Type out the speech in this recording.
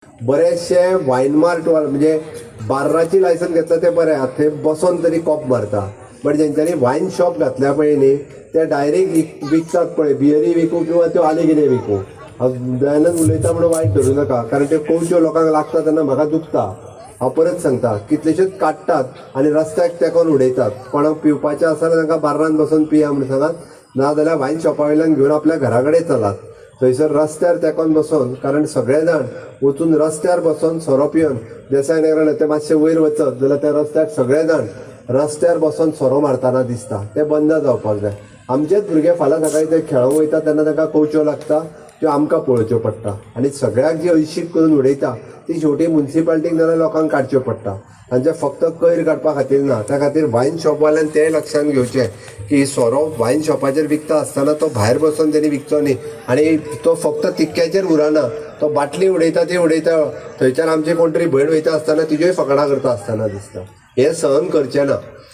बरेचशे wine mart म्हणजे बार्राची licence घेतलं ते बरें आहात, थंय बसून तरी कॉप मारता. बट जेंच्यांनी वायन शॉप घातल्या पळय न्ही, ते डायरेक्ट विकतात पळय, बियरी विकू किंवा त्यो आनी कितें विकू. दयानंद उलयता म्हणून वायट धरूं नाका, कारण त्यो कोवच्यो लोकांक लागता तेन्ना म्हाका दुखता. हांव परत सांगता, कितलेशेच काडटात आनी रस्त्याक तेंकोन उडयतात. कोणाक पिवपाचें आसा जाल्यार तांकां बार्रान बसून पिया म्हणून सांगात, नाजाल्यार वायन शॉपा वयल्यान घेवन आपल्या घरा कडेन चलात. थंयसर रस्त्यार तेंकोन बसून, कारण सगळे जाण वचून रस्त्यार बसून सोरो पिवन देसाय नगरान ते मातशे वयर वचत जाल्यार त्या रस्त्यार सगळे जाण रस्त्यार बसून सोरो मारतना दिसता. ते बंद जावपाक जाय. आमचेच भुरगे फाल्यां सकाळी ते खेळूंक वयता तेन्ना तांकां कोवच्यो लागता, त्यो आमकां पळोवच्यो पडटा. आनी सगळ्याक जी अळशीक करून उडयता ती शेवटी मुन्सिपाल्टीक नाल्यार लोकांक काडच्यो पडटा. तांचे फक्त कोयर काडपा खातीर ना, त्या खातीर वायन शॉपवाल्यान तें लक्षांत घेवचें की सोरो वायन शॉपाचेर विकता आसतना तो भायर बसून तेणी विकचो न्ही. आनी तो फक्त तिक्क्याचेर उरना, तो बाटली उडयता ती उडयता, थंयच्यान आमची कोण तरी भयण वयता आसतना तिज्योय फकाणां करता आसतना दिसता. हें सहन करचें ना.